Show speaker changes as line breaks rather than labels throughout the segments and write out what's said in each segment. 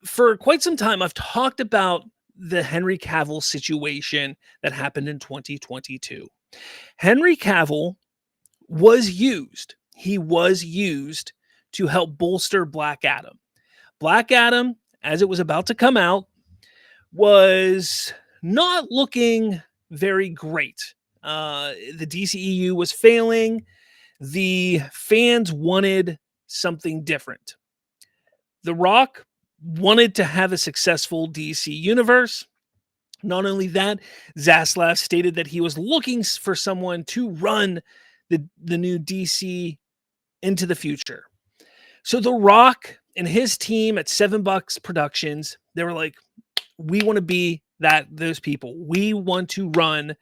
for quite some time, I've talked about the Henry Cavill situation that happened in 2022. Henry Cavill was used. He was used to help bolster Black Adam. Black Adam, as it was about to come out, was not looking very great. The DCEU was failing. The fans wanted something different. The Rock wanted to have a successful DC universe. Not only that, Zaslav stated that he was looking for someone to run the new DC into the future. So The Rock and his team at $7 Productions, they were like, we want to be those people. We want to run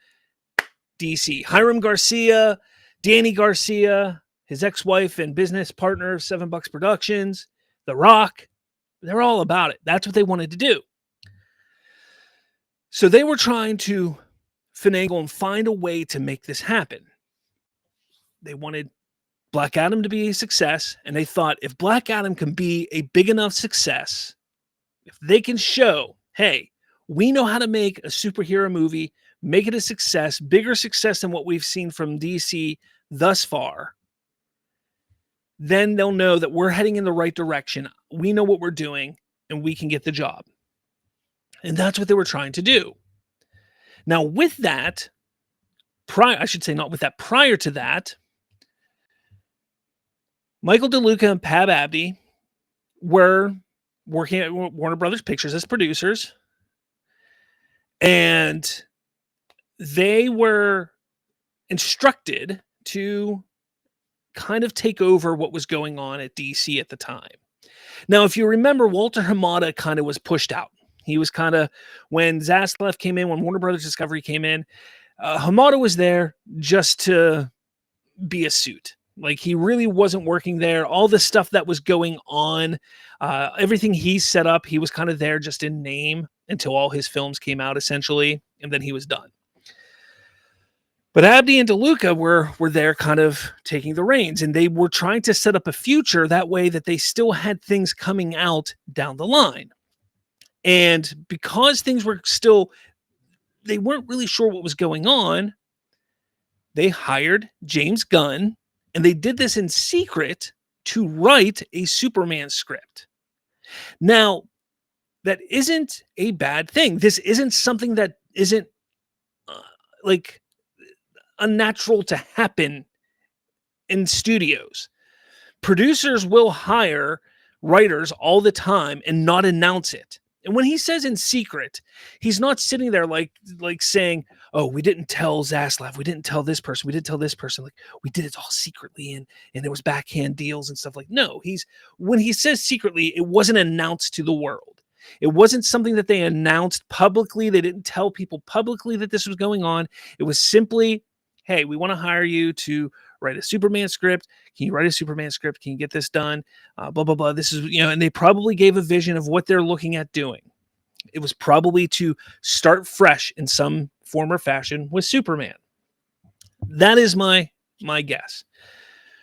DC. Hiram Garcia, Danny Garcia, his ex-wife and business partner of $7 Productions, The Rock, they're all about it. That's what they wanted to do. So they were trying to finagle and find a way to make this happen. They wanted Black Adam to be a success, and they thought if Black Adam can be a big enough success, if they can show, hey, we know how to make a superhero movie, make it a success, bigger success than what we've seen from DC thus far, then they'll know that we're heading in the right direction. We know what we're doing, and we can get the job. And that's what they were trying to do. Now, with that, prior to that, Michael DeLuca and Pab Abdi were working at Warner Brothers Pictures as producers, and they were instructed to kind of take over what was going on at DC at the time. Now, if you remember, Walter Hamada kind of was pushed out. He was kind of, when Zaslav came in, when Warner Brothers Discovery came in, Hamada was there just to be a suit. Like, he really wasn't working there. All the stuff that was going on, everything he set up, he was kind of there just in name until all his films came out, essentially, and then he was done. But Abdi and DeLuca were there kind of taking the reins, and they were trying to set up a future that way that they still had things coming out down the line. And because things were still, they weren't really sure what was going on, they hired James Gunn, and they did this in secret to write a Superman script. Now, that isn't a bad thing. This isn't something that isn't like unnatural to happen in studios. Producers will hire writers all the time and not announce it. And when he says in secret, he's not sitting there like saying, oh, we didn't tell Zaslav, we didn't tell this person, we didn't tell this person, like we did it all secretly and there was backhand deals and stuff. Like, no, when he says secretly, it wasn't announced to the world. It wasn't something that they announced publicly. They didn't tell people publicly that this was going on. It was simply, hey, we want to hire you to write a Superman script. Can you write a Superman script? Can you get this done? Blah, blah, blah. This is, and they probably gave a vision of what they're looking at doing. It was probably to start fresh in some form or fashion with Superman. That is my guess.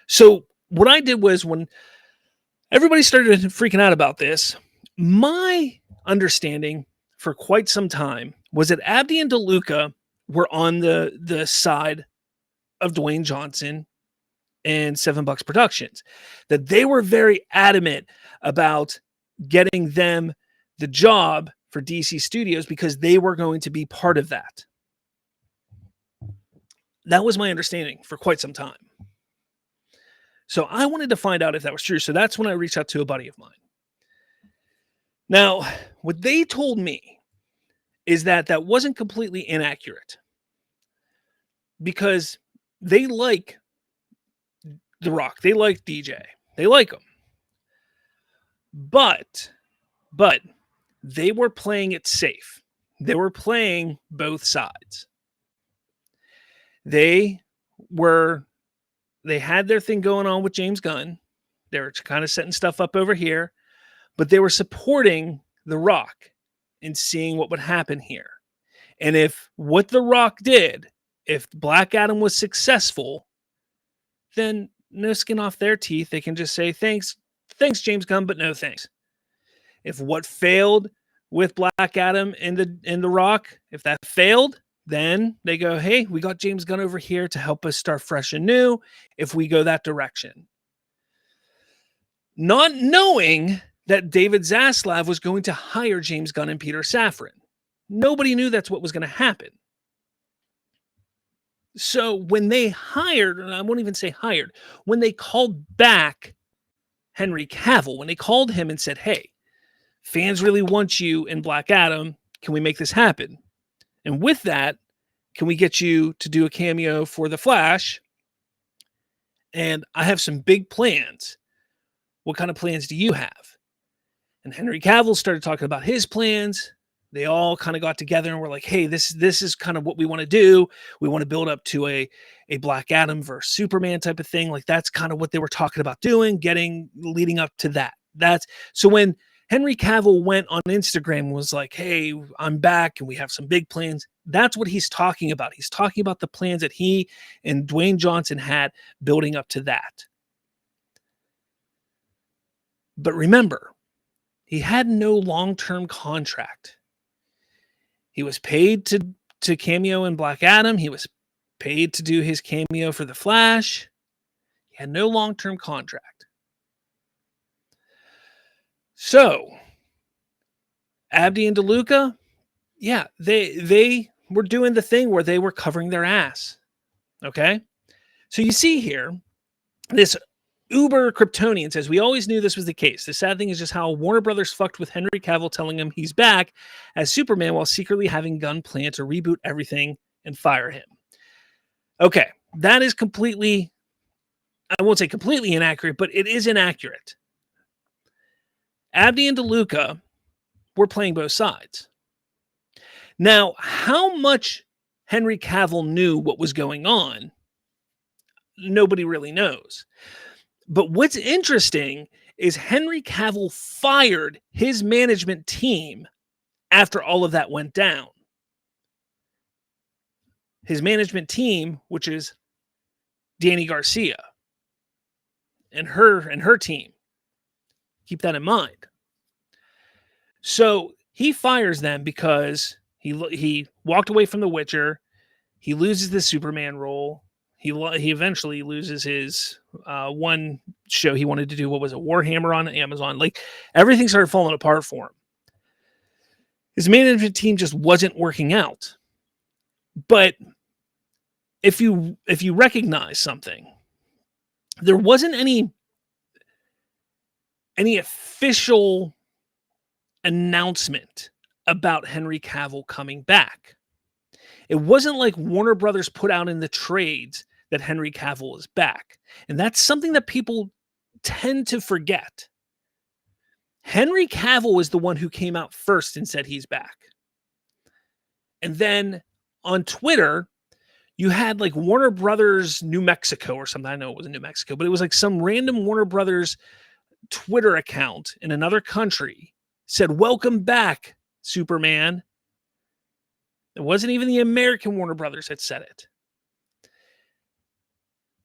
So what I did was, when everybody started freaking out about this, my understanding for quite some time was that Abdi and DeLuca were on the side of Dwayne Johnson and $7 Productions, that they were very adamant about getting them the job for DC Studios because they were going to be part of that. That was my understanding for quite some time. So I wanted to find out if that was true. So that's when I reached out to a buddy of mine. Now, what they told me is that wasn't completely inaccurate, because they like The Rock. They like DJ. They like him. But they were playing it safe. They were playing both sides. They had their thing going on with James Gunn. They were kind of setting stuff up over here, but they were supporting The Rock and seeing what would happen here. And if what The Rock did, if Black Adam was successful, then no skin off their teeth. They can just say, thanks, James Gunn, but no thanks. If what failed with Black Adam and the Rock, if that failed, then they go, hey, we got James Gunn over here to help us start fresh and new if we go that direction. Not knowing that David Zaslav was going to hire James Gunn and Peter Safran. Nobody knew that's what was going to happen. So when they hired, and I won't even say hired, when they called back Henry Cavill, when they called him and said, hey, fans really want you in Black Adam, can we make this happen? And with that, can we get you to do a cameo for The Flash? And I have some big plans. What kind of plans do you have? And Henry Cavill started talking about his plans. They all kind of got together and were like, hey, this is kind of what we want to do. We want to build up to a Black Adam versus Superman type of thing. Like that's kind of what they were talking about doing, leading up to that. So when Henry Cavill went on Instagram and was like, hey, I'm back and we have some big plans. That's what he's talking about. He's talking about the plans that he and Dwayne Johnson had building up to that. But remember, he had no long-term contract. He was paid to cameo in Black Adam. He was paid to do his cameo for The Flash. He had no long-term contract. So, Abdi and DeLuca, yeah, they were doing the thing where they were covering their ass. Okay? So you see here, this Uber Kryptonian says, we always knew this was the case. The sad thing is just how Warner Brothers fucked with Henry Cavill telling him he's back as Superman while secretly having Gunn plan to reboot everything and fire him. Okay, that is completely, I won't say completely inaccurate, but it is inaccurate. Abdi and DeLuca were playing both sides. Now, how much Henry Cavill knew what was going on, nobody really knows. But what's interesting is Henry Cavill fired his management team after all of that went down. His management team, which is Dani Garcia and her team. Keep that in mind. So he fires them because he walked away from The Witcher. He loses the Superman role. He eventually loses his one show he wanted to do. What was it? Warhammer on Amazon. Like everything started falling apart for him. His management team just wasn't working out. But if you recognize something, there wasn't any official announcement about Henry Cavill coming back. It wasn't like Warner Brothers put out in the trades that Henry Cavill is back. And that's something that people tend to forget. Henry Cavill is the one who came out first and said he's back. And then on Twitter, you had like Warner Brothers New Mexico or something. I know it wasn't New Mexico, but it was like some random Warner Brothers Twitter account in another country said, welcome back, Superman. It wasn't even the American Warner Brothers that said it.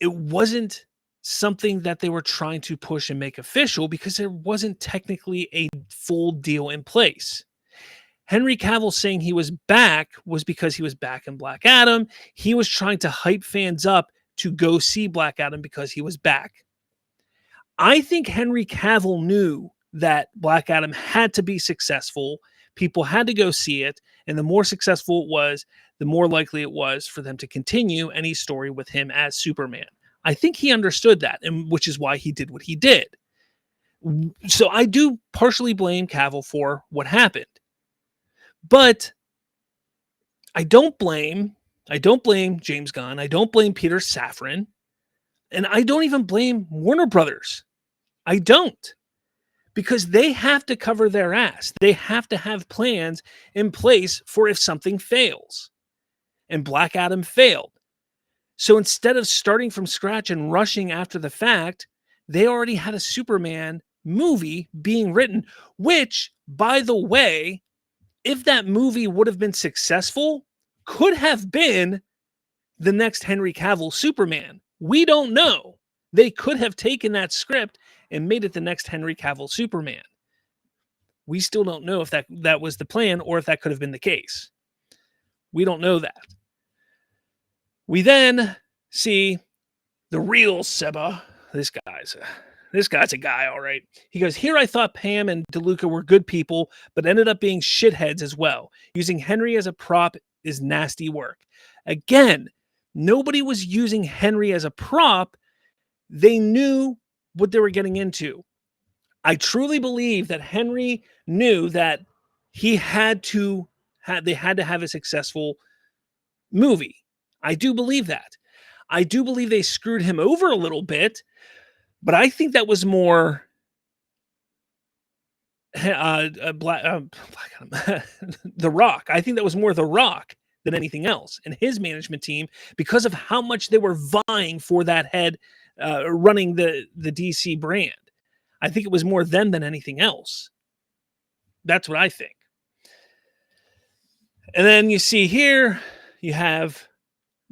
It wasn't something that they were trying to push and make official because there wasn't technically a full deal in place. Henry Cavill saying he was back was because he was back in Black Adam. He was trying to hype fans up to go see Black Adam because he was back. I think Henry Cavill knew that Black Adam had to be successful. People had to go see it. And the more successful it was, the more likely it was for them to continue any story with him as Superman. I think he understood that, and which is why he did what he did. So I do partially blame Cavill for what happened. But I don't blame James Gunn. I don't blame Peter Safran. And I don't even blame Warner Brothers. I don't. Because they have to cover their ass. They have to have plans in place for if something fails. And Black Adam failed. So instead of starting from scratch and rushing after the fact, they already had a Superman movie being written, which, by the way, if that movie would have been successful, could have been the next Henry Cavill Superman. We don't know. They could have taken that script and made it the next Henry Cavill Superman. We still don't know if that was the plan or if that could have been the case. We don't know that. We then see the real Seba. This guy's a guy, all right. He goes, here I thought Pam and DeLuca were good people, but ended up being shitheads as well. Using Henry as a prop is nasty work. Again, nobody was using Henry as a prop. They knew what they were getting into. I truly believe that Henry knew that they had to have a successful movie. I do believe that. I do believe they screwed him over a little bit, but I think that was more The Rock. I think that was more The Rock than anything else, and his management team, because of how much they were vying for that head running the DC brand. I think it was more them than anything else. That's what I think. And then you see here, you have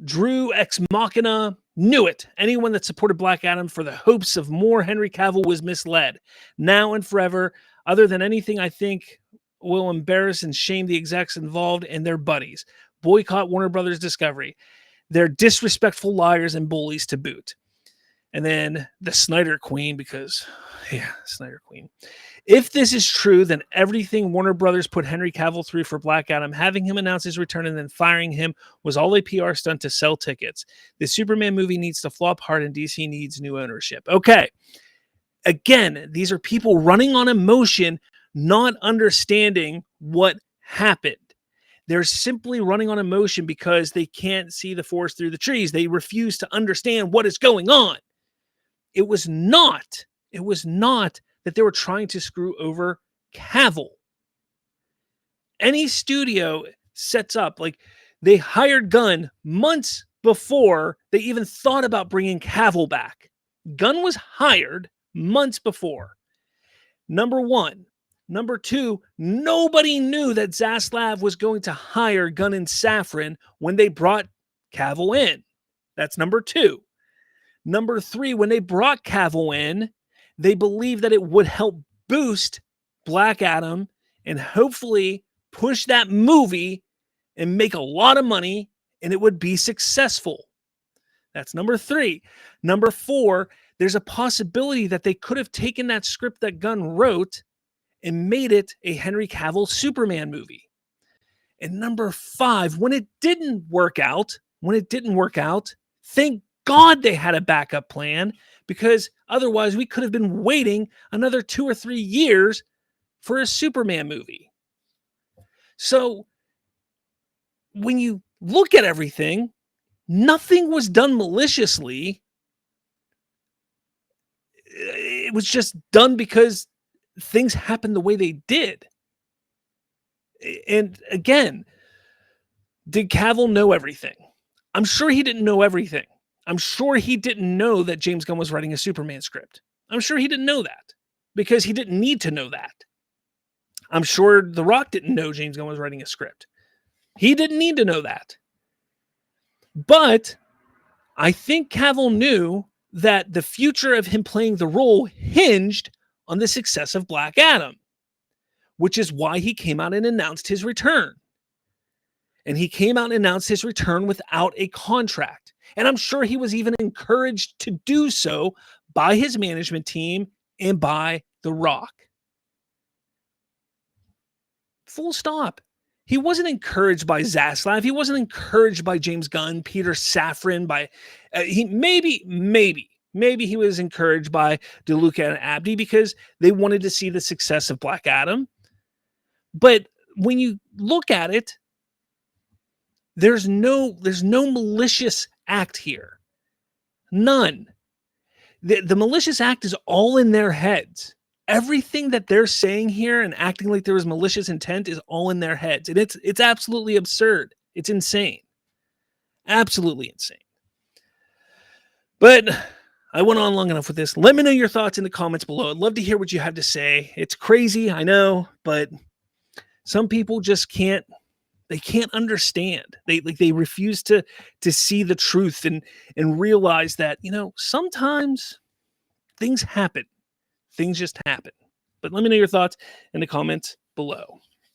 Drew Ex Machina. Knew it. Anyone that supported Black Adam for the hopes of more Henry Cavill was misled. Now and forever, other than anything I think will embarrass and shame the execs involved and their buddies. Boycott Warner Brothers Discovery. They're disrespectful liars and bullies to boot. And then the Snyder Queen, because, Snyder Queen. If this is true, then everything Warner Brothers put Henry Cavill through for Black Adam, having him announce his return and then firing him, was all a PR stunt to sell tickets. The Superman movie needs to flop hard and DC needs new ownership. Okay. Again, these are people running on emotion, not understanding what happened. They're simply running on emotion because they can't see the forest through the trees. They refuse to understand what is going on. It was not that they were trying to screw over Cavill. Any studio sets up, like, they hired Gunn months before they even thought about bringing Cavill back. Gunn was hired months before. Number one. Number two, nobody knew that Zaslav was going to hire Gunn and Safran when they brought Cavill in. That's number two. Number three, when they brought Cavill in, they believed that it would help boost Black Adam and hopefully push that movie and make a lot of money, and it would be successful. That's number three. Number four, there's a possibility that they could have taken that script that Gunn wrote and made it a Henry Cavill Superman movie. And number five, when it didn't work out, thank God they had a backup plan, because otherwise we could have been waiting another 2 or 3 years for a Superman movie. So when you look at everything, nothing was done maliciously. It was just done because things happened the way they did. And again, did Cavill know everything? I'm sure he didn't know everything. I'm sure he didn't know that James Gunn was writing a Superman script. I'm sure he didn't know that because he didn't need to know that. I'm sure The Rock didn't know James Gunn was writing a script. He didn't need to know that. But I think Cavill knew that the future of him playing the role hinged on the success of Black Adam, which is why he came out and announced his return. And he came out and announced his return without a contract. And I'm sure he was even encouraged to do so by his management team and by The Rock. Full stop. He wasn't encouraged by Zaslav. He wasn't encouraged by James Gunn, Peter Safran. Maybe he was encouraged by DeLuca and Abdi because they wanted to see the success of Black Adam. But when you look at it, there's no malicious act here. None. The malicious act is all in their heads. Everything that they're saying here and acting like there was malicious intent is all in their heads. And it's absolutely absurd. It's insane. Absolutely insane. But I went on long enough with this. Let me know your thoughts in the comments below. I'd love to hear what you have to say. It's crazy, I know, but some people just can't understand. They refuse to see the truth and realize that, sometimes things happen. Things just happen. But let me know your thoughts in the comments below.